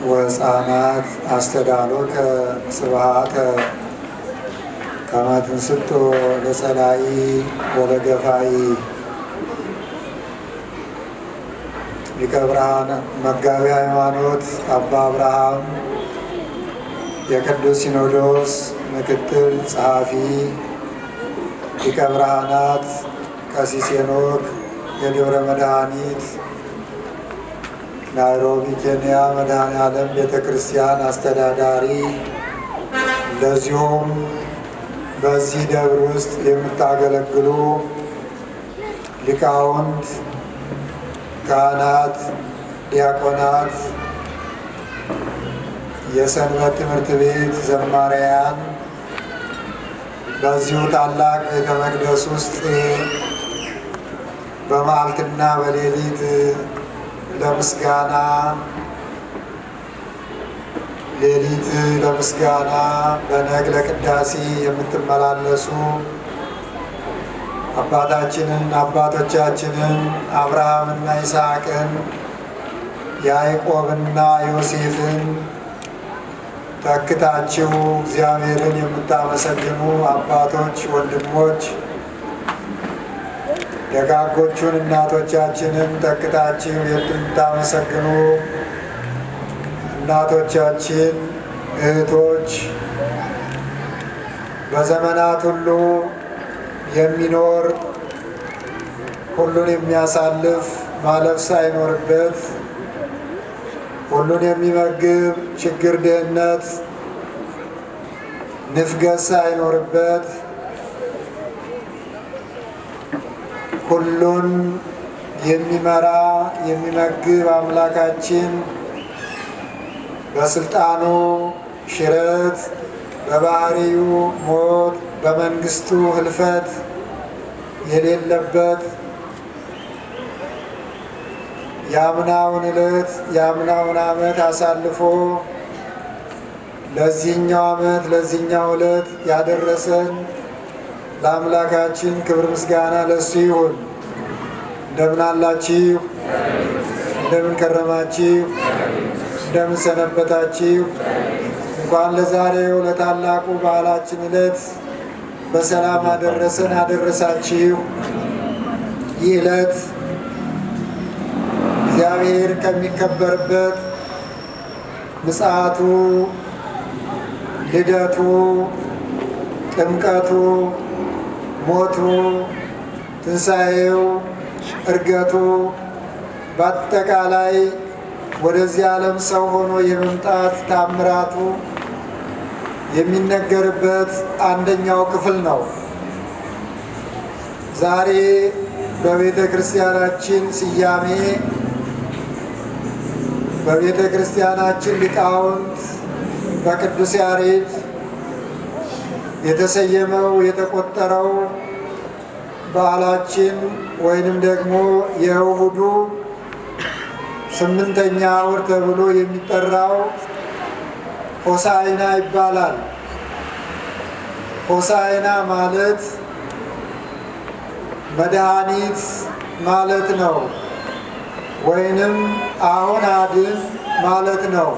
ወሕፃናት አስተዳሎከ ስብሐተ ከመ ትንስቶ ለጸላኢ ወለገፋኢ። ሊቀ ብርሃን መጋቤ ሃይማኖት አባ አብርሃም የቅዱስ ሲኖዶስ ምክትል ጸሐፊ፣ ሊቀ ብርሃናት ቀሲስ ሄኖክ የደብረ መድኃኒት ናይሮቢ ኬንያ መድኃኔ ዓለም ቤተ ክርስቲያን አስተዳዳሪ፣ እንደዚሁም በዚህ ደብር ውስጥ የምታገለግሉ ሊቃውንት፣ ካህናት፣ ዲያቆናት፣ የሰንበት ትምህርት ቤት ዘማሪያን በዚሁ ታላቅ ቤተ መቅደስ ውስጥ በመዓልትና በሌሊት ለምስጋና በነግ ለቅዳሴ የምትመላለሱ አባቶቻችንን አብርሃምና ይስሐቅን ያዕቆብና ዮሴፍን ተክታችሁ እግዚአብሔርን የምታመሰግኑ አባቶች፣ ወንድሞች፣ ደጋጎቹን እናቶቻችንን ተክታችሁ የምታመሰግኑ እናቶቻችን፣ እህቶች፣ በዘመናት ሁሉ የሚኖር ሁሉን የሚያሳልፍ ማለፍ ሳይኖርበት ሁሉን የሚመግብ ችግር፣ ድህነት፣ ንፍገት ሳይኖርበት ሁሉን የሚመራ የሚመግብ አምላካችን በስልጣኑ ሽረት፣ በባህሪው ሞት፣ በመንግስቱ ህልፈት የሌለበት የአምናውን ዕለት የአምናውን ዓመት አሳልፎ ለዚህኛው ዓመት ለዚህኛው ዕለት ያደረሰን ለአምላካችን ክብር ምስጋና ለሱ ይሁን። እንደምን አላችሁ? እንደምን ከረማችሁ? እንደምን ሰነበታችሁ? እንኳን ለዛሬው ለታላቁ በዓላችን ዕለት በሰላም አደረሰን አደረሳችሁ። ይህ ዕለት እግዚአብሔር ከሚከበርበት ምጽአቱ፣ ልደቱ፣ ጥምቀቱ፣ ሞቱ፣ ትንሣኤው፣ ዕርገቱ በአጠቃላይ ወደዚህ ዓለም ሰው ሆኖ የመምጣት ታምራቱ የሚነገርበት አንደኛው ክፍል ነው። ዛሬ በቤተ ክርስቲያናችን ስያሜ በቤተ ክርስቲያናችን ሊቃውንት በቅዱስ ያሬድ የተሰየመው የተቆጠረው በዓላችን ወይንም ደግሞ የእሁዱ 8ኛ ወር ተብሎ የሚጠራው ሆሳዕና ይባላል። ሆሳዕና ማለት መድኃኒት ማለት ነው፣ ወይንም አሁን አድን ማለት ነው።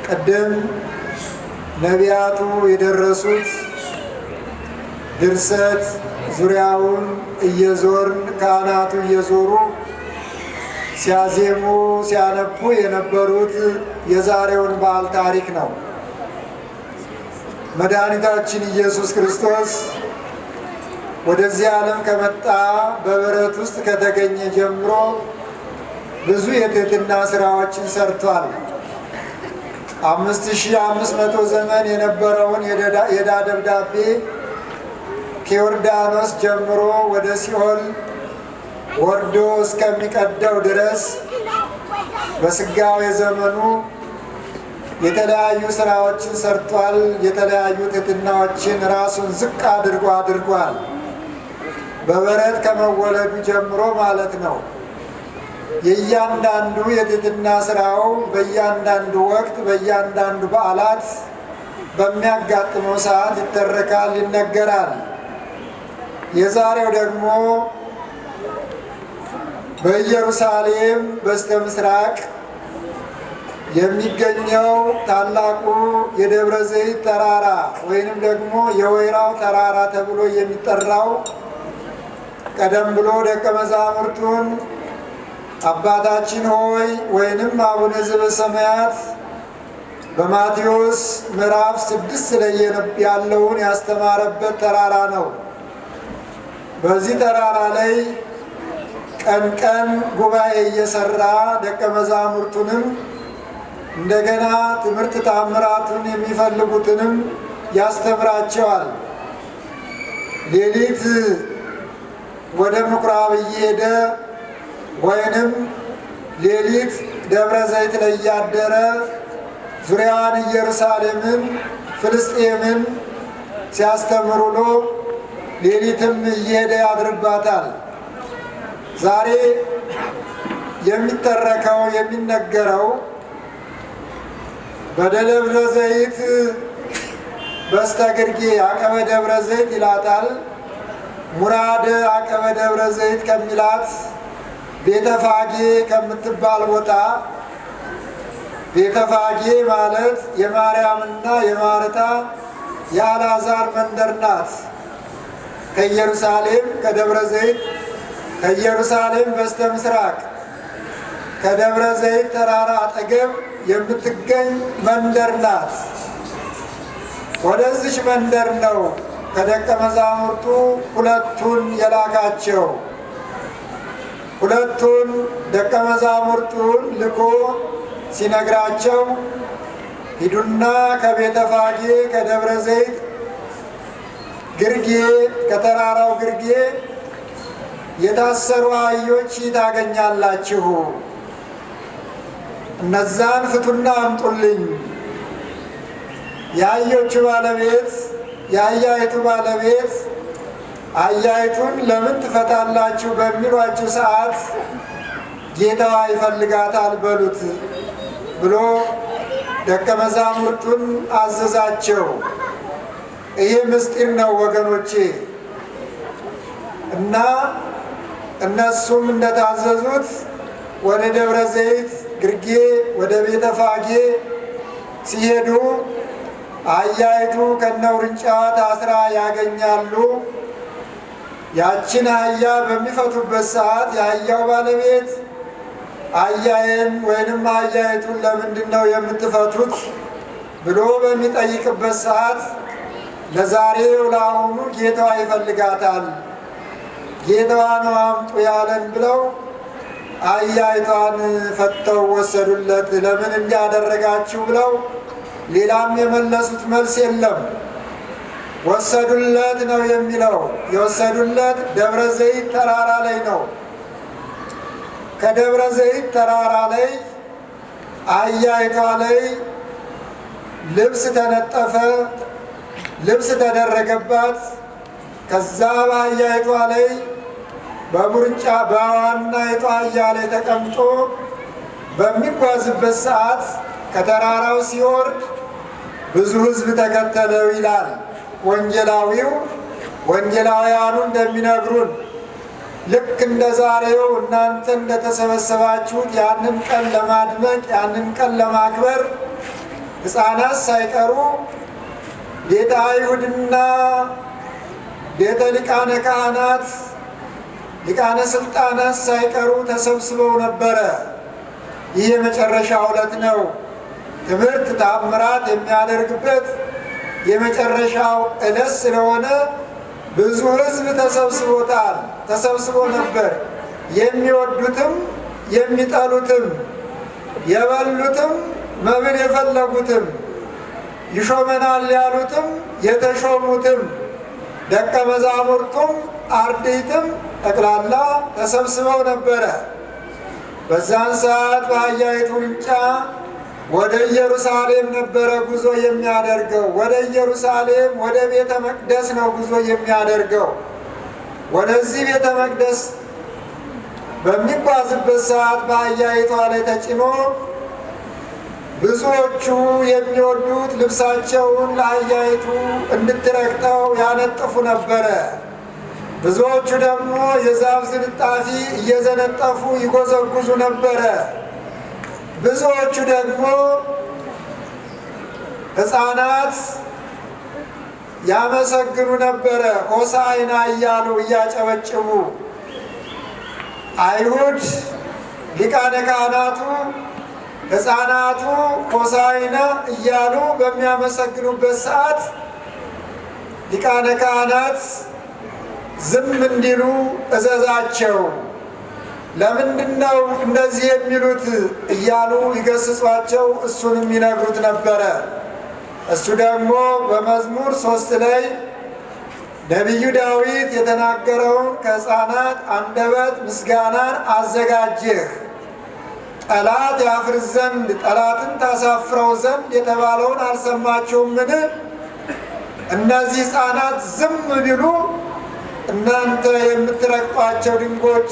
ቅድም ነቢያቱ የደረሱት ድርሰት ዙሪያውን እየዞርን ካህናቱ እየዞሩ ሲያዜሙ ሲያነቡ የነበሩት የዛሬውን በዓል ታሪክ ነው። መድኃኒታችን ኢየሱስ ክርስቶስ ወደዚህ ዓለም ከመጣ በበረት ውስጥ ከተገኘ ጀምሮ ብዙ የትህትና ስራዎችን ሰርቷል። 5500 ዘመን የነበረውን የዕዳ ደብዳቤ ከዮርዳኖስ ጀምሮ ወደ ሲኦል ወርዶ እስከሚቀደው ድረስ በስጋዌ ዘመኑ የተለያዩ ስራዎችን ሰርቷል። የተለያዩ ትህትናዎችን ራሱን ዝቅ አድርጓል። በበረት ከመወለዱ ጀምሮ ማለት ነው። የእያንዳንዱ የትህትና ስራው በእያንዳንዱ ወቅት በእያንዳንዱ በዓላት በሚያጋጥመው ሰዓት ይተረካል፣ ይነገራል። የዛሬው ደግሞ በኢየሩሳሌም በስተ ምስራቅ የሚገኘው ታላቁ የደብረ ዘይት ተራራ ወይንም ደግሞ የወይራው ተራራ ተብሎ የሚጠራው ቀደም ብሎ ደቀ መዛሙርቱን አባታችን ሆይ ወይንም አቡነ ዘበሰማያት በማቴዎስ ምዕራፍ 6 ላይ ያለውን ያስተማረበት ተራራ ነው። በዚህ ተራራ ላይ ቀን ቀን ጉባኤ እየሰራ ደቀ መዛሙርቱንም እንደገና ትምህርት ታምራቱን የሚፈልጉትንም ያስተምራቸዋል። ሌሊት ወደ ምኩራብ እየሄደ ወይንም ሌሊት ደብረ ዘይት ላይ እያደረ ዙሪያዋን ኢየሩሳሌምን ፍልስጤምን ሲያስተምር ውሎ ሌሊትም እየሄደ ያድርባታል። ዛሬ የሚተረከው የሚነገረው በደብረ ዘይት በስተግርጌ አቀበ ደብረ ዘይት ይላታል። ሙራደ አቀበ ደብረ ዘይት ከሚላት ቤተፋጌ ከምትባል ቦታ ቤተፋጌ ማለት የማርያምና የማርታ የአልዓዛር መንደር ናት። ከኢየሩሳሌም ከደብረ ዘይት ከኢየሩሳሌም በስተ ምስራቅ ከደብረ ዘይት ተራራ አጠገብ የምትገኝ መንደር ናት። ወደዚች መንደር ነው ከደቀ መዛሙርቱ ሁለቱን የላካቸው። ሁለቱን ደቀ መዛሙርቱን ልኮ ሲነግራቸው ሂዱና ከቤተፋጌ ከደብረ ዘይት ግርጌ ከተራራው ግርጌ የታሰሩ አህዮች ታገኛላችሁ፣ እነዛን ፍቱና አምጡልኝ። የአህዮቹ ባለቤት የአህያይቱ ባለቤት አህያይቱን ለምን ትፈታላችሁ በሚሏችሁ ሰዓት ጌታዋ ይፈልጋታል በሉት ብሎ ደቀ መዛሙርቱን አዘዛቸው። ይሄ ምስጢር ነው ወገኖቼ። እና እነሱም እንደታዘዙት ወደ ደብረ ዘይት ግርጌ ወደ ቤተፋጌ ሲሄዱ አህያይቱ ከነውርንጫዋ ታስራ ያገኛሉ። ያችን አህያ በሚፈቱበት ሰዓት የአህያው ባለቤት አህያዬን ወይንም አህያይቱን ለምንድን ነው የምትፈቱት ብሎ በሚጠይቅበት ሰዓት ለዛሬው ለአሁኑ ጌታዋ ይፈልጋታል፣ ጌታዋ ነው አምጡ ያለን ብለው አህያይቷን ፈተው ወሰዱለት። ለምን እንዲያደረጋችሁ ብለው ሌላም የመለሱት መልስ የለም። ወሰዱለት ነው የሚለው። የወሰዱለት ደብረ ዘይት ተራራ ላይ ነው። ከደብረ ዘይት ተራራ ላይ አህያይቷ ላይ ልብስ ተነጠፈ፣ ልብስ ተደረገባት። ከዛ በአህያይቷ ላይ በቡርንጫ በዋናይቷ አህያ ላይ ተቀምጦ በሚጓዝበት ሰዓት ከተራራው ሲወርድ ብዙ ሕዝብ ተከተለው ይላል ወንጌላዊው። ወንጌላውያኑ እንደሚነግሩን ልክ እንደ ዛሬው እናንተ እንደተሰበሰባችሁት ያንን ቀን ለማድመቅ ያንን ቀን ለማክበር ሕፃናት ሳይቀሩ ቤተ አይሁድና ቤተ ሊቃነ ካህናት ሊቃነ ስልጣናት ሳይቀሩ ተሰብስበው ነበረ። ይህ የመጨረሻው ዕለት ነው። ትምህርት ተአምራት የሚያደርግበት የመጨረሻው ዕለት ስለሆነ ብዙ ሕዝብ ተሰብስቦ ነበር። የሚወዱትም የሚጠሉትም፣ የበሉትም መብል የፈለጉትም፣ ይሾመናል ያሉትም የተሾሙትም፣ ደቀ መዛሙርቱም አርድእትም ጠቅላላ ተሰብስበው ነበረ። በዛን ሰዓት በአህያይቱ ውርንጫ ወደ ኢየሩሳሌም ነበረ ጉዞ የሚያደርገው። ወደ ኢየሩሳሌም ወደ ቤተ መቅደስ ነው ጉዞ የሚያደርገው። ወደዚህ ቤተ መቅደስ በሚጓዝበት ሰዓት በአህያይቷ ላይ ተጭኖ ብዙዎቹ የሚወዱት ልብሳቸውን ለአህያይቱ እንድትረግጠው ያነጥፉ ነበረ። ብዙዎቹ ደግሞ የዛፍ ዝንጣፊ እየዘነጠፉ ይጎዘጉዙ ነበረ። ብዙዎቹ ደግሞ ሕፃናት ያመሰግኑ ነበረ፣ ሆሳዕና እያሉ እያጨበጭቡ። አይሁድ ሊቃነ ካህናቱ ሕፃናቱ ሆሳዕና እያሉ በሚያመሰግኑበት ሰዓት ሊቃነ ካህናት ዝም እንዲሉ እዘዛቸው። ለምንድን ነው እንደዚህ የሚሉት እያሉ ይገስጿቸው፣ እሱንም ይነግሩት ነበረ። እሱ ደግሞ በመዝሙር 3 ላይ ነቢዩ ዳዊት የተናገረውን ከሕፃናት አንደበት ምስጋናን አዘጋጀህ፣ ጠላት ያፍር ዘንድ ጠላትን ታሳፍረው ዘንድ የተባለውን አልሰማችሁምን? እነዚህ ሕፃናት ዝም ቢሉ እናንተ የምትረግጧቸው ድንጎች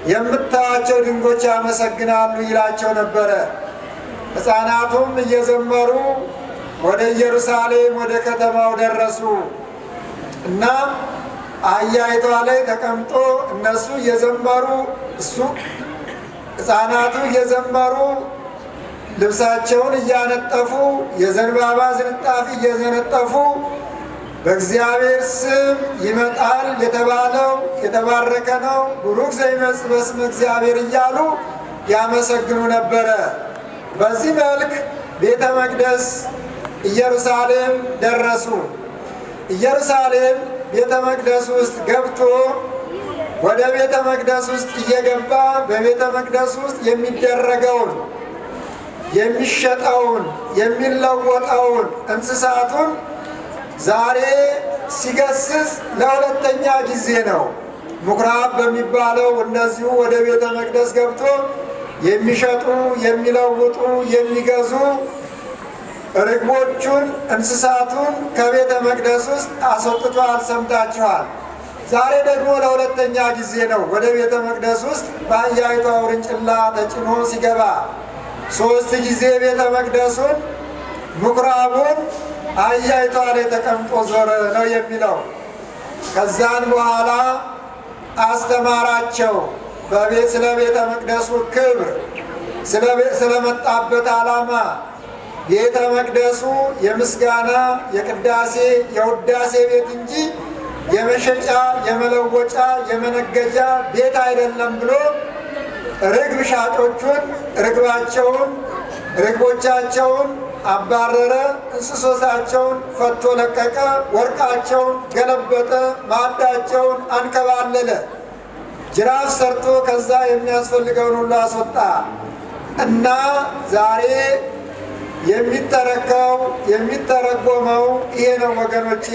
የምታዩአቸው ድንጎች ያመሰግናሉ ይላቸው ነበረ። ሕፃናቱም እየዘመሩ ወደ ኢየሩሳሌም ወደ ከተማው ደረሱ እና አህያይቷ ላይ ተቀምጦ እነሱ እየዘመሩ ሕፃናቱ እየዘመሩ ልብሳቸውን እያነጠፉ የዘንባባ ዝንጣፊ እየዘነጠፉ በእግዚአብሔር ስም ይመጣል የተባለው የተባረከ ነው፣ ቡሩክ ዘይመጽእ በስመ እግዚአብሔር እያሉ ያመሰግኑ ነበረ። በዚህ መልክ ቤተ መቅደስ ኢየሩሳሌም ደረሱ። ኢየሩሳሌም ቤተ መቅደስ ውስጥ ገብቶ ወደ ቤተ መቅደስ ውስጥ እየገባ በቤተ መቅደስ ውስጥ የሚደረገውን የሚሸጠውን የሚለወጠውን እንስሳቱን ዛሬ ሲገስጽ ለሁለተኛ ጊዜ ነው። ምኩራብ በሚባለው እንደዚሁ ወደ ቤተ መቅደስ ገብቶ የሚሸጡ የሚለውጡ የሚገዙ ርግቦቹን እንስሳቱን ከቤተ መቅደስ ውስጥ አስወጥቷል። ሰምታችኋል። ዛሬ ደግሞ ለሁለተኛ ጊዜ ነው ወደ ቤተ መቅደስ ውስጥ በአህያይቷ ውርንጭላ ተጭኖ ሲገባ። 3 ጊዜ ቤተ መቅደሱን ምኩራቡን አህያይቷ ላይ ተቀምጦ ዞረ ነው የሚለው። ከዛን በኋላ አስተማራቸው ስለ ቤተ መቅደሱ ክብር፣ ስለመጣበት ዓላማ። ቤተ መቅደሱ የምስጋና የቅዳሴ የውዳሴ ቤት እንጂ የመሸጫ የመለወጫ የመነገጃ ቤት አይደለም ብሎ ርግብ ሻጮቹን ርግቦቻቸውን አባረረ፣ እንስሶቻቸውን ፈቶ ለቀቀ፣ ወርቃቸውን ገለበጠ፣ ማዕዳቸውን አንከባለለ፣ ጅራፍ ሰርቶ ከዛ የሚያስፈልገውን ሁሉ አስወጣ እና ዛሬ የሚተረጎመው ይሄ ነው ወገኖቼ።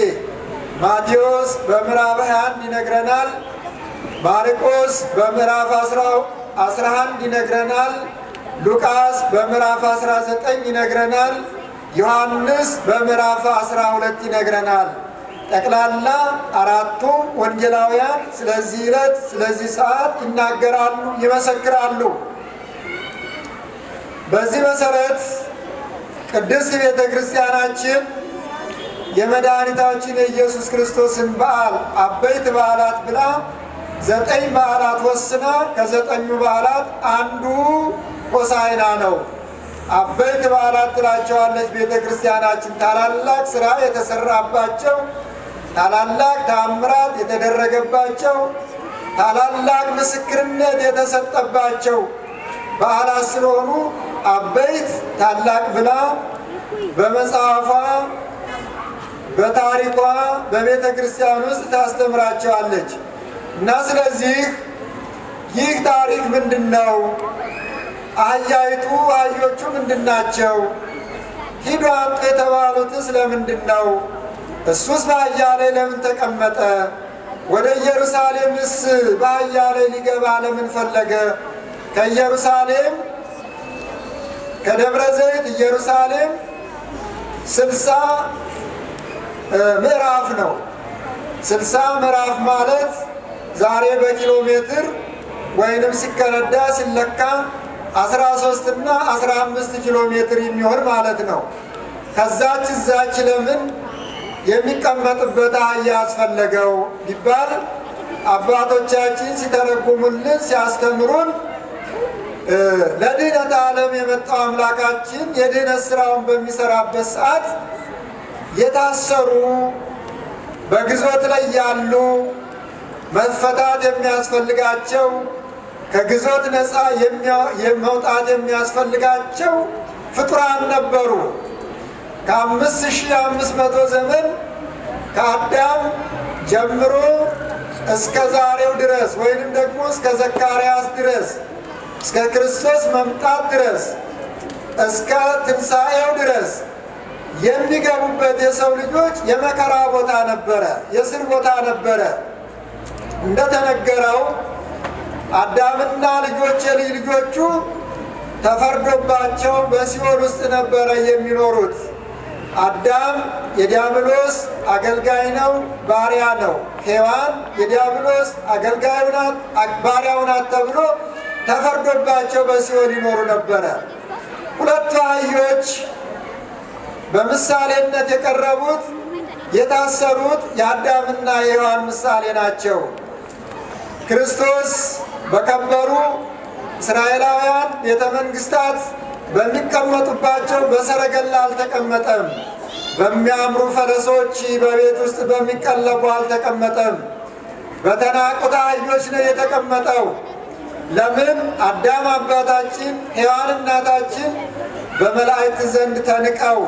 ማቴዎስ በምዕራፍ 21 ይነግረናል። ማርቆስ በምዕራፍ 11 ይነግረናል። ሉቃስ በምዕራፍ 19 ይነግረናል። ዮሐንስ በምዕራፍ 12 ይነግረናል። ጠቅላላ 4ቱም ወንጌላውያን ስለዚህ ዕለት ስለዚህ ሰዓት ይናገራሉ፣ ይመሰክራሉ። በዚህ መሰረት ቅድስት ቤተ ክርስቲያናችን የመድኃኒታችን የኢየሱስ ክርስቶስን በዓል አበይት በዓላት ብላ 9 በዓላት ወስና ከ9ኙ በዓላት አንዱ ሆሳዕና ነው። አበይት በዓላት ትላቸዋለች ቤተ ክርስቲያናችን። ታላላቅ ስራ የተሰራባቸው፣ ታላላቅ ተአምራት የተደረገባቸው፣ ታላላቅ ምስክርነት የተሰጠባቸው በዓላት ስለሆኑ አበይት ታላቅ ብላ በመጽሐፏ በታሪኳ በቤተ ክርስቲያን ውስጥ ታስተምራቸዋለች እና ስለዚህ ይህ ታሪክ ምንድን ነው? አህያይቱ አህዮቹ ምንድን ናቸው? ሂዱ አምጡ የተባሉትስ ለምንድን ነው? እሱስ በአህያ ላይ ለምን ተቀመጠ? ወደ ኢየሩሳሌምስ በአህያ ላይ ሊገባ ለምን ፈለገ? ከኢየሩሳሌም ከደብረ ዘይት ኢየሩሳሌም 60 ምዕራፍ ነው። 60 ምዕራፍ ማለት ዛሬ በኪሎ ሜትር ወይንም ሲከነዳ ሲለካ 13 እና 15 ኪሎ ሜትር የሚሆን ማለት ነው። ከዛች እዛች ለምን የሚቀመጥበት አህያ ያስፈለገው ቢባል አባቶቻችን ሲተረጉሙልን ሲያስተምሩን ለድኅነት ዓለም የመጣው አምላካችን የድኅነት ሥራውን በሚሠራበት ሰዓት የታሰሩ በግዞት ላይ ያሉ መፈታት የሚያስፈልጋቸው ከግዞት ነፃ መውጣት የሚያስፈልጋቸው ፍጡራን ነበሩ። ከ5500 ዘመን ከአዳም ጀምሮ እስከ ዛሬው ድረስ ወይንም ደግሞ እስከ ዘካርያስ ድረስ እስከ ክርስቶስ መምጣት ድረስ እስከ ትንሣኤው ድረስ የሚገቡበት የሰው ልጆች የመከራ ቦታ ነበረ፣ የእስር ቦታ ነበረ። እንደተነገረው አዳምና ልጆች የልጅ ልጆቹ ተፈርዶባቸው በሲኦል ውስጥ ነበረ የሚኖሩት። አዳም የዲያብሎስ አገልጋይ ነው፣ ባሪያ ነው። ሔዋን የዲያብሎስ አገልጋዩ ናት፣ ባሪያው ናት ተብሎ ተፈርዶባቸው በሲኦል ይኖሩ ነበረ። ሁለቱ አህዮች በምሳሌነት የቀረቡት የታሰሩት የአዳምና የሔዋን ምሳሌ ናቸው። ክርስቶስ በከበሩ እስራኤላውያን ቤተ መንግሥታት በሚቀመጡባቸው በሰረገላ አልተቀመጠም። በሚያምሩ ፈረሶች በቤት ውስጥ በሚቀለቡ አልተቀመጠም። በተናቁት አህዮች ነው የተቀመጠው። ለምን? አዳም አባታችን፣ ሔዋን እናታችን በመላእክት ዘንድ ተንቀው፣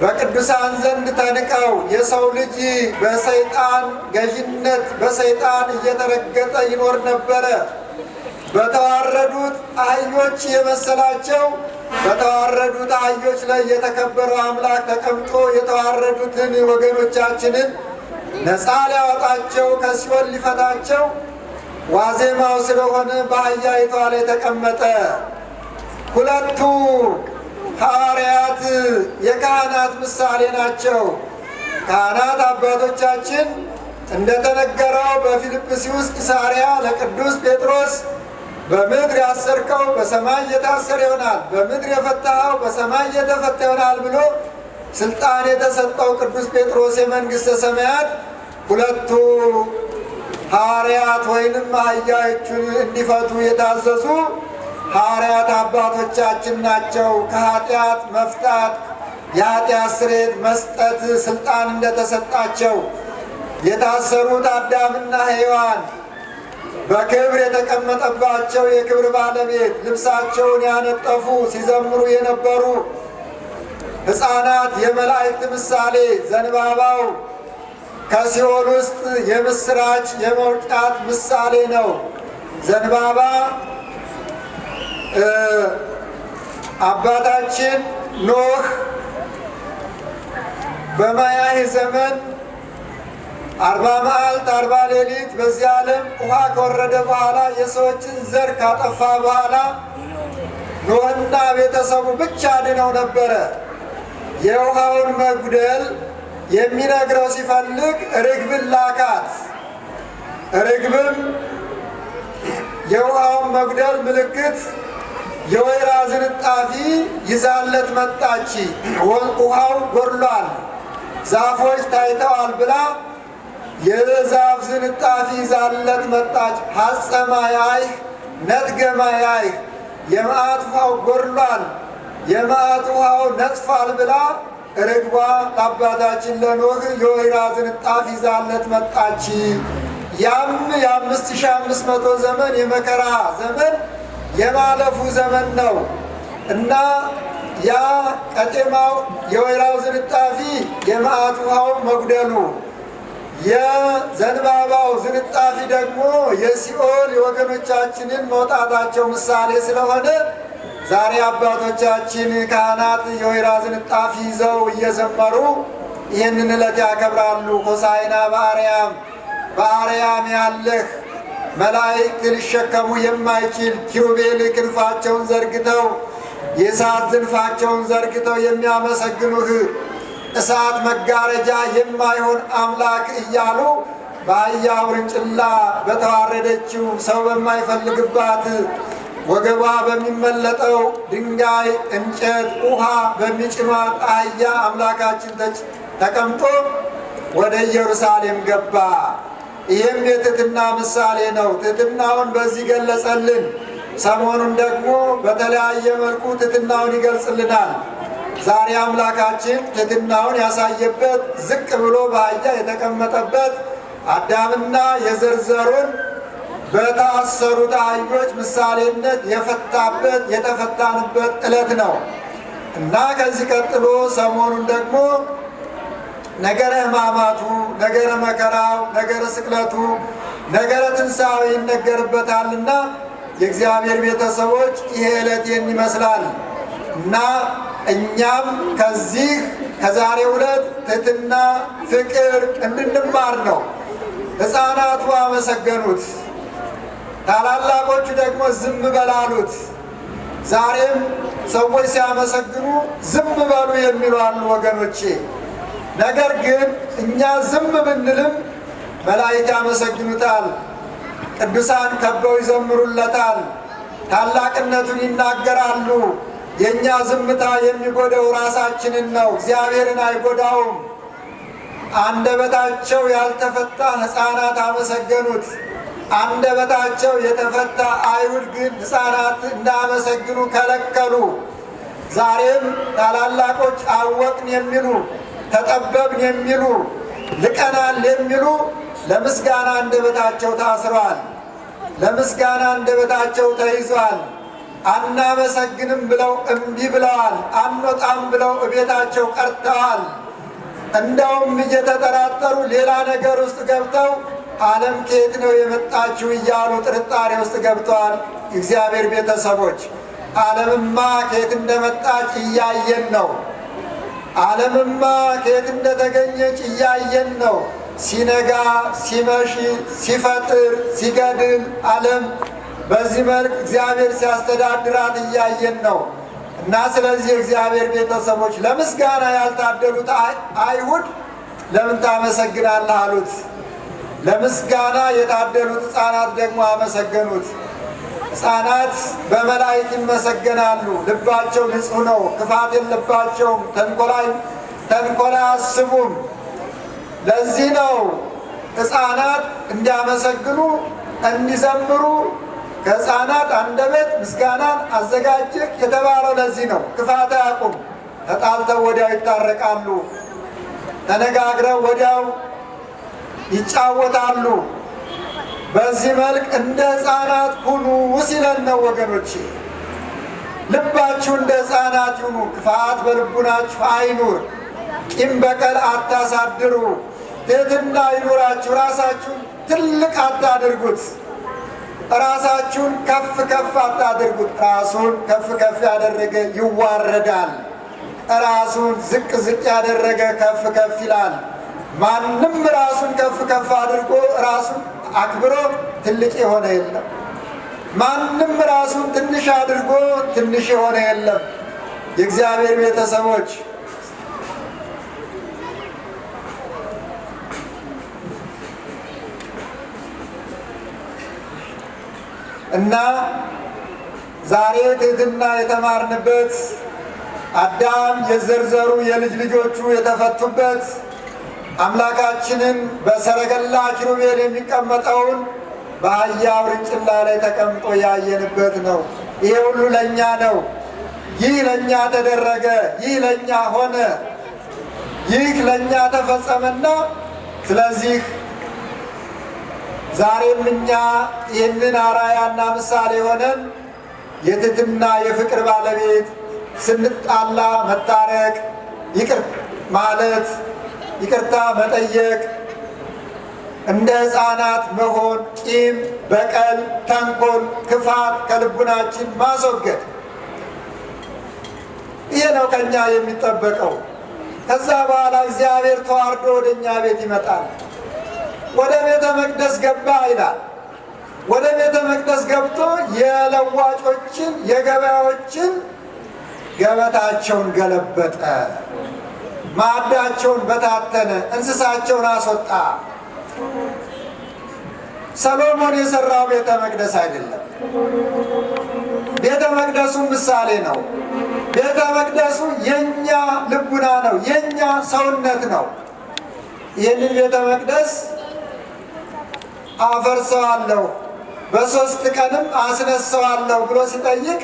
በቅዱሳን ዘንድ ተንቀው የሰው ልጅ በሰይጣን ገዥነት በሰይጣን እየተረገጠ ይኖር ነበረ። በተዋረዱት አህዮች የመሰላቸው በተዋረዱት አህዮች ላይ የተከበረው አምላክ ተቀምጦ የተዋረዱትን ወገኖቻችንን ነፃ ሊያወጣቸው ከሲኦል ሊፈታቸው ዋዜማው ስለሆነ በአህያይቷ ላይ ተቀመጠ። ሁለቱ ሐዋርያት የካህናት ምሳሌ ናቸው። ካህናት አባቶቻችን እንደተነገረው በፊልጵስዩስ ቂሳርያ ለቅዱስ ጴጥሮስ በምድር ያሰርከው በሰማይ የታሰረ ይሆናል፣ በምድር የፈታኸው በሰማይ የተፈታ ይሆናል ብሎ ስልጣን የተሰጠው ቅዱስ ጴጥሮስ የመንግሥተ ሰማያት ሁለቱ ሐዋርያት ወይንም አህያዎቹን እንዲፈቱ የታዘዙ ሐዋርያት አባቶቻችን ናቸው። ከኃጢአት መፍታት የኃጢአት ስርየት መስጠት ስልጣን እንደተሰጣቸው የታሰሩት አዳምና ሔዋን በክብር የተቀመጠባቸው የክብር ባለቤት ልብሳቸውን ያነጠፉ ሲዘምሩ የነበሩ ሕፃናት የመላእክት ምሳሌ ዘንባባው ከሲኦል ውስጥ የምስራች የመውጣት ምሳሌ ነው። ዘንባባ አባታችን ኖህ በማያህ ዘመን 40 መዓልት 40 ሌሊት በዚህ ዓለም ውሃ ከወረደ በኋላ የሰዎችን ዘር ካጠፋ በኋላ ኖህና ቤተሰቡ ብቻ ድነው ነበረ። የውሃውን መጉደል የሚነግረው ሲፈልግ ርግብን ላካት። ርግብም የውሃውን መጉደል ምልክት የወይራ ዝንጣፊ ይዛለት መጣች። ውሃው ጎድሏል፣ ዛፎች ታይተዋል ብላ የዛፍ ዝንጣፊ ይዛለት መጣች። ሐጸማያይህ ነትገማያይህ የመዓት ውሃው ጎድሏል፣ የመዓት ውሃው ነጥፏል ብላ ርግቧ ለአባታችን ለኖህ የወይራ ዝንጣፊ ይዛለት መጣች። ያም የ5500 ዘመን የመከራ ዘመን የማለፉ ዘመን ነው እና ያ ቀጤማው የወይራው ዝንጣፊ የመዓት ውሃው መጉደሉ፣ የዘንባባው ዝንጣፊ ደግሞ የሲኦል የወገኖቻችንን መውጣታቸው ምሳሌ ስለሆነ ዛሬ አባቶቻችን ካህናት የወይራ ዝንጣፊ ይዘው እየዘመሩ ይህንን ዕለት ያከብራሉ። ሆሳዕና በአርያም በአርያም ያለህ መላእክት ሊሸከሙ የማይችል ኪሩቤል ክንፋቸውን ዘርግተው የእሳት ዝንፋቸውን ዘርግተው የሚያመሰግኑህ እሳት መጋረጃ የማይሆን አምላክ እያሉ በአህያ ውርንጭላ በተዋረደችው ሰው በማይፈልግባት ወገቧ በሚመለጠው ድንጋይ፣ እንጨት፣ ውሃ በሚጭኗት አህያ አምላካችን ተቀምጦ ወደ ኢየሩሳሌም ገባ። ይህም የትሕትና ምሳሌ ነው። ትሕትናውን በዚህ ገለጸልን። ሰሞኑን ደግሞ በተለያየ መልኩ ትሕትናውን ይገልጽልናል። ዛሬ አምላካችን ትሕትናውን ያሳየበት ዝቅ ብሎ በአህያ የተቀመጠበት አዳምና የዘር ዘሩን በታሰሩት አህዮች ምሳሌነት የፈታበት የተፈታንበት ዕለት ነው እና ከዚህ ቀጥሎ ሰሞኑን ደግሞ ነገረ ሕማማቱ፣ ነገረ መከራው፣ ነገረ ስቅለቱ፣ ነገረ ትንሣኤው ይነገርበታልና የእግዚአብሔር ቤተሰቦች ይሄ ዕለት ይመስላል እና እኛም ከዛሬው ዕለት ትሕትና፣ ፍቅር እንድንማር ነው። ሕፃናቱ አመሰገኑት፣ ታላላቆቹ ደግሞ ዝም በላሉት። ዛሬም ሰዎች ሲያመሰግኑ ዝም በሉ የሚሉ አሉ ወገኖቼ። ነገር ግን እኛ ዝም ብንልም መላእክት ያመሰግኑታል፣ ቅዱሳን ከበው ይዘምሩለታል፣ ታላቅነቱን ይናገራሉ። የእኛ ዝምታ የሚጎዳው ራሳችንን ነው፣ እግዚአብሔርን አይጎዳውም። አንደበታቸው ያልተፈታ ሕፃናት አመሰገኑት። አንደበታቸው የተፈታ አይሁድ ግን ሕፃናት እንዳመሰግኑ ከለከሉ። ዛሬም ታላላቆች አወቅን የሚሉ ተጠበብን የሚሉ ልቀናል የሚሉ ለምስጋና አንደበታቸው ታስረዋል፣ ለምስጋና አንደበታቸው ተይዟል። አናመሰግንም ብለው እምቢ ብለዋል፣ አንወጣም ብለው እቤታቸው ቀርተዋል። እንደውም እየተጠራጠሩ ሌላ ነገር ውስጥ ገብተው ዓለም ከየት ነው የመጣችው እያሉ ጥርጣሬ ውስጥ ገብተዋል። እግዚአብሔር ቤተሰቦች ዓለምማ ከየት እንደመጣች እያየን ነው። ዓለምማ ከየት እንደተገኘች እያየን ነው። ሲነጋ ሲመሽ ሲፈጥር ሲገድል ዓለም በዚህ መልክ እግዚአብሔር ሲያስተዳድራት እያየን ነው እና ስለዚህ እግዚአብሔር ቤተሰቦች ለምስጋና ያልታደሉት አይሁድ ለምን ታመሰግናለህ አሉት። ለምስጋና የታደሉት ሕፃናት ደግሞ አመሰገኑት። ሕፃናት በመላእክት ይመሰገናሉ። ልባቸው ንጹሕ ነው፣ ክፋት የለባቸውም፣ ተንኮል አያስቡም። ለዚህ ነው ሕፃናት እንዲያመሰግኑ እንዲዘምሩ ከሕፃናት አንደበት ምስጋናን አዘጋጀ የተባለው ለዚህ ነው። ክፋት አያውቁም። ተጣልተው ወዲያው ይታረቃሉ፣ ተነጋግረው ወዲያው ይጫወታሉ። በዚህ መልክ እንደ ሕፃናት ሁኑ ሲለን ነው ወገኖቼ። ልባችሁ እንደ ሕፃናት ይሁኑ፣ ክፋት በልቡናችሁ አይኑር፣ ቂም በቀል አታሳድሩ፣ ትሕትና ይኑራችሁ። ራሳችሁን ትልቅ አታድርጉት፣ ራሳችሁን ከፍ ከፍ አታድርጉት። ራሱን ከፍ ከፍ ያደረገ ይዋረዳል፣ ራሱን ዝቅ ዝቅ ያደረገ ከፍ ከፍ ይላል። ማንም ራሱን ከፍ ከፍ አድርጎ ራሱን አክብሮ ትልቅ የሆነ የለም። ማንም ራሱን ትንሽ አድርጎ ትንሽ የሆነ የለም። የእግዚአብሔር ቤተሰቦች እና ዛሬ ትሕትና የተማርንበት አዳም የዘርዘሩ የልጅ ልጆቹ የተፈቱበት አምላካችንን በሰረገላ ኪሩቤል የሚቀመጠውን በአህያ ውርንጭላ ላይ ተቀምጦ ያየንበት ነው። ይሄ ሁሉ ለእኛ ነው። ይህ ለእኛ ተደረገ፣ ይህ ለእኛ ሆነ፣ ይህ ለእኛ ተፈጸመና ስለዚህ ዛሬም እኛ ይህንን አራያና ምሳሌ ሆነን የትሕትና የፍቅር ባለቤት ስንጣላ መታረቅ፣ ይቅር ማለት፣ ይቅርታ መጠየቅ፣ እንደ ሕፃናት መሆን፣ ቂም፣ በቀል፣ ተንኮል፣ ክፋት ከልቡናችን ማስወገድ ይህ ነው ከእኛ የሚጠበቀው። ከዛ በኋላ እግዚአብሔር ተዋርዶ ወደ እኛ ቤት ይመጣል። ወደ ቤተ መቅደስ ገባ ይላል። ወደ ቤተ መቅደስ ገብቶ የለዋጮችን የገበያዎችን ገበታቸውን ገለበጠ፣ ማዕዳቸውን በታተነ፣ እንስሳቸውን አስወጣ። ሰሎሞን የሰራው ቤተ መቅደስ አይደለም። ቤተ መቅደሱ ምሳሌ ነው። ቤተ መቅደሱ የኛ ልቡና ነው፣ የኛ ሰውነት ነው። ይህንን ቤተ መቅደስ አፈርሰዋለሁ፣ በ3 ቀንም አስነሳዋለሁ ብሎ ሲጠይቅ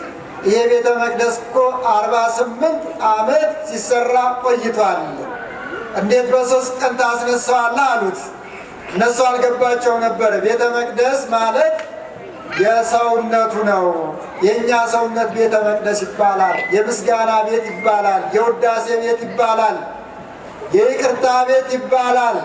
ይሄ ቤተ መቅደስ እኮ 48 ዓመት ሲሰራ ቆይቷል፣ እንዴት በ3 ቀን ታስነሳዋለህ አሉት። እነሱ አልገባቸው ነበር። ቤተ መቅደስ ማለት የሰውነቱ ነው። የእኛ ሰውነት ቤተ መቅደስ ይባላል። የምስጋና ቤት ይባላል። የውዳሴ ቤት ይባላል። የይቅርታ ቤት ይባላል።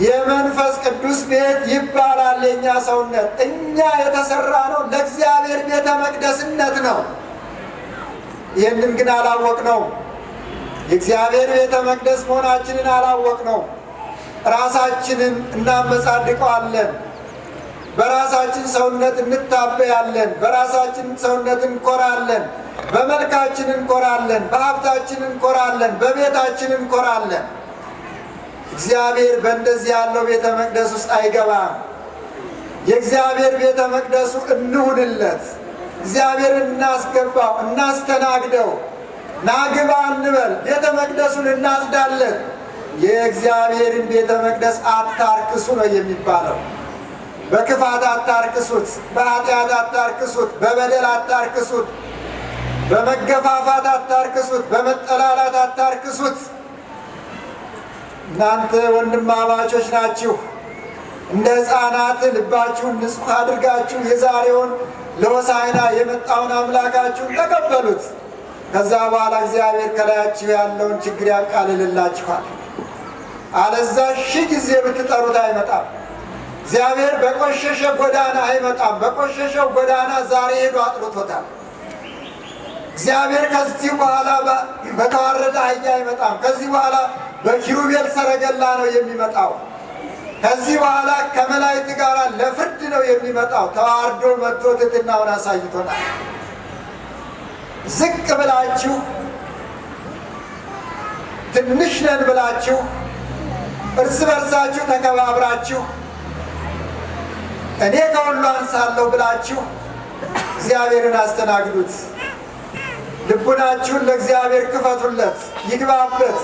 የመንፈስ ቅዱስ ቤት ይባላል። የእኛ ሰውነት እኛ የተሰራ ነው ለእግዚአብሔር ቤተ መቅደስነት ነው። ይህንን ግን አላወቅነው። የእግዚአብሔር ቤተ መቅደስ መሆናችንን አላወቅነው። ራሳችንን እናመጻድቀዋለን። በራሳችን ሰውነት እንታበያለን። በራሳችን ሰውነት እንኮራለን። በመልካችን እንኮራለን። በሀብታችን እንኮራለን። በቤታችን እንኮራለን። እግዚአብሔር በእንደዚህ ያለው ቤተ መቅደስ ውስጥ አይገባም። የእግዚአብሔር ቤተ መቅደሱ እንሁንለት። እግዚአብሔርን እናስገባው፣ እናስተናግደው። ናግባ እንበል። ቤተ መቅደሱን እናጽዳለን። የእግዚአብሔርን ቤተ መቅደስ አታርክሱ ነው የሚባለው። በክፋት አታርክሱት፣ በኃጢአት አታርክሱት፣ በበደል አታርክሱት፣ በመገፋፋት አታርክሱት፣ በመጠላላት አታርክሱት። እናንተ ወንድማማቾች ናችሁ። እንደ ሕፃናት ልባችሁን ንጹሕ አድርጋችሁ የዛሬውን ለሆሳዕና የመጣውን አምላካችሁን ተቀበሉት። ከዛ በኋላ እግዚአብሔር ከላያችሁ ያለውን ችግር ያቃልልላችኋል። አለዛ 1000 ጊዜ ብትጠሩት አይመጣም። እግዚአብሔር በቆሸሸ ጎዳና አይመጣም። በቆሸሸው ጎዳና ዛሬ ሄዶ አጥርቶታል። እግዚአብሔር ከዚህ በኋላ በተዋረደ አህያ አይመጣም። ከዚህ በኋላ በኪሩቤል ሰረገላ ነው የሚመጣው። ከዚህ በኋላ ከመላእክት ጋር ለፍርድ ነው የሚመጣው። ተዋርዶ መጥቶ ትሕትናውን አሳይቶናል። ዝቅ ብላችሁ ትንሽ ነን ብላችሁ እርስ በርሳችሁ ተከባብራችሁ እኔ ከሁሉ አንሳለሁ ብላችሁ እግዚአብሔርን አስተናግዱት። ልቡናችሁን ለእግዚአብሔር ክፈቱለት፣ ይግባበት።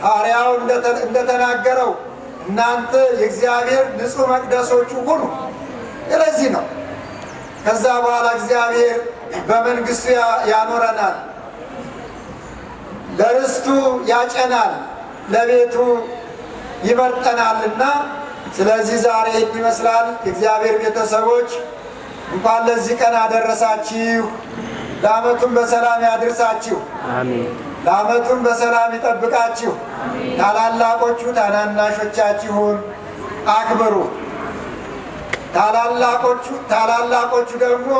ሐዋርያው እንደተናገረው እናንተ የእግዚአብሔር ንጹሕ መቅደሶቹ ሁኑ። ስለዚህ ነው ከዛ በኋላ እግዚአብሔር በመንግሥቱ ያኖረናል፣ ለርስቱ ያጨናል፣ ለቤቱ ይመርጠናልና። ስለዚህ ዛሬ ይመስላል የእግዚአብሔር ቤተሰቦች እንኳን ለዚህ ቀን አደረሳችሁ። ለዓመቱም በሰላም ያድርሳችሁ። አሜን። ለዓመቱም በሰላም ይጠብቃችሁ። ታላላቆቹ ታናናሾቻችሁን አክብሩ። ታላላቆቹ ደግሞ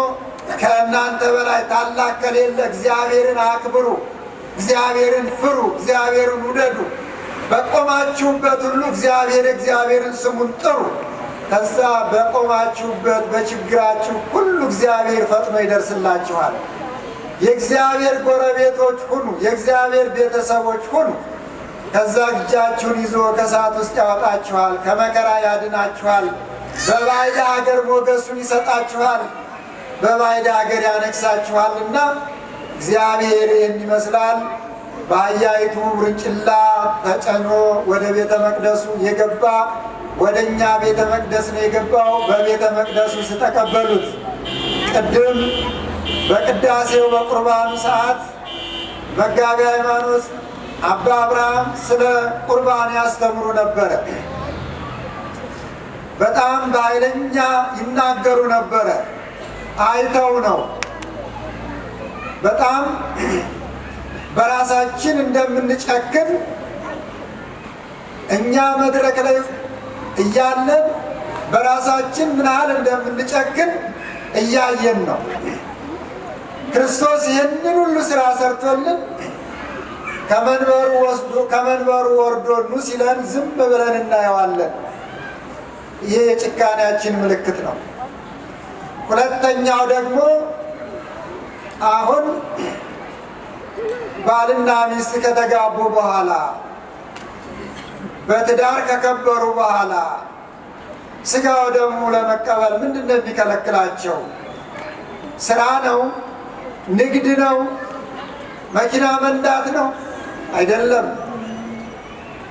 ከእናንተ በላይ ታላቅ ከሌለ እግዚአብሔርን አክብሩ፣ እግዚአብሔርን ፍሩ፣ እግዚአብሔርን ውደዱ። በቆማችሁበት ሁሉ እግዚአብሔርን ስሙን ጥሩ። ከዛ በቆማችሁበት በችግራችሁ ሁሉ እግዚአብሔር ፈጥኖ ይደርስላችኋል። የእግዚአብሔር ጎረቤቶች ሁኑ፣ የእግዚአብሔር ቤተሰቦች ሁኑ። ከዛ እጃችሁን ይዞ ከእሳት ውስጥ ያወጣችኋል፣ ከመከራ ያድናችኋል። በባዕድ ሀገር ሞገሱን ይሰጣችኋል፣ በባዕድ ሀገር ያነግሳችኋልና እግዚአብሔር ይህን ይመስላል። በአህያይቱ ውርንጭላ ተጨኖ ወደ ቤተ መቅደሱ የገባ ወደ እኛ ቤተ መቅደስ ነው የገባው። በቤተ መቅደሱ ስተቀበሉት ቅድም በቅዳሴው በቁርባኑ ሰዓት መጋቢ ሃይማኖት አባ አብርሃም ስለ ቁርባን ያስተምሩ ነበረ። በጣም በኃይለኛ ይናገሩ ነበረ። አይተው ነው በጣም በራሳችን እንደምንጨክን እኛ መድረክ ላይ እያለን በራሳችን ምን ያህል እንደምንጨክን እያየን ነው። ክርስቶስ ይህንን ሁሉ ስራ ሰርቶልን ከመንበሩ ወርዶ ኑ ሲለን ዝም ብለን እናየዋለን። ይህ የጭካኔያችን ምልክት ነው። ሁለተኛው ደግሞ አሁን ባልና ሚስት ከተጋቡ በኋላ በትዳር ከከበሩ በኋላ ስጋው ደግሞ ለመቀበል ምንድን ነው የሚከለክላቸው? ስራ ነው? ንግድ ነው? መኪና መንዳት ነው? አይደለም።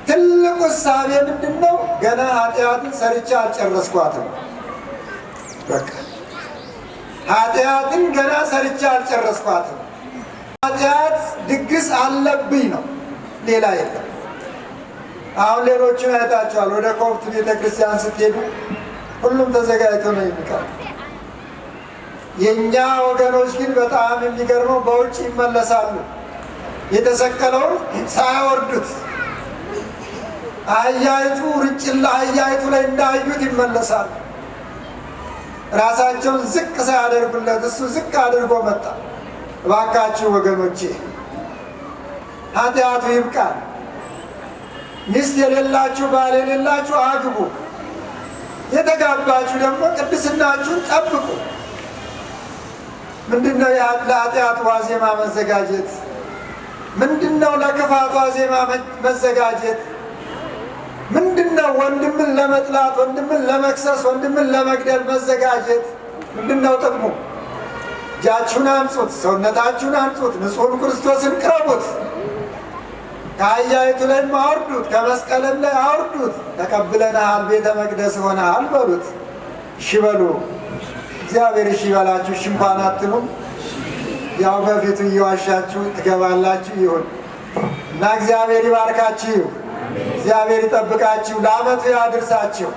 ትልቁ እሳቤ ምንድን ነው? ገና ኃጢአትን ሰርቼ አልጨረስኳትም፣ በቃ ኃጢአትን ገና ሰርቼ አልጨረስኳትም። ኃጢአት ድግስ አለብኝ ነው፣ ሌላ የለም። አሁን ሌሎችን አይታችኋል። ወደ ኮፕት ቤተክርስቲያን ስትሄዱ ሁሉም ተዘጋጅቶ ነው የሚቀር። የእኛ ወገኖች ግን በጣም የሚገርመው በውጭ ይመለሳሉ። የተሰቀለውን ሳያወርዱት አህያይቱ ርጭላ አህያይቱ ላይ እንዳዩት ይመለሳሉ። ራሳቸውን ዝቅ ሳያደርጉለት እሱ ዝቅ አድርጎ መጣ። እባካችሁ ወገኖቼ ኃጢአቱ ይብቃል። ሚስት የሌላችሁ ባል የሌላችሁ አግቡ። የተጋባችሁ ደግሞ ቅድስናችሁን ጠብቁ። ምንድነው ለኃጢአቱ ዋዜማ መዘጋጀት? ምንድነው ለክፋቱ ዋዜማ መዘጋጀት? ምንድነው ወንድምን ለመጥላት፣ ወንድምን ለመክሰስ፣ ወንድምን ለመግደል መዘጋጀት? ምንድነው ጥቅሙ? እጃችሁን አንጹት፣ ሰውነታችሁን አንጹት፣ ንጹሑን ክርስቶስን ቅረቡት። ከአህያይቱ ላይ አውርዱት፣ ከመስቀልም ላይ አውርዱት። ተቀብለናል፣ ቤተ መቅደስ ሆነሃል በሉት። እሺ በሉ። እግዚአብሔር እሺ ይበላችሁ። እሺ እንኳን አትሉም። ያው በፊቱ እየዋሻችሁ ትገባላችሁ። ይሁን እና እግዚአብሔር ይባርካችሁ፣ እግዚአብሔር ይጠብቃችሁ፣ ለዓመቱ ያድርሳችሁ።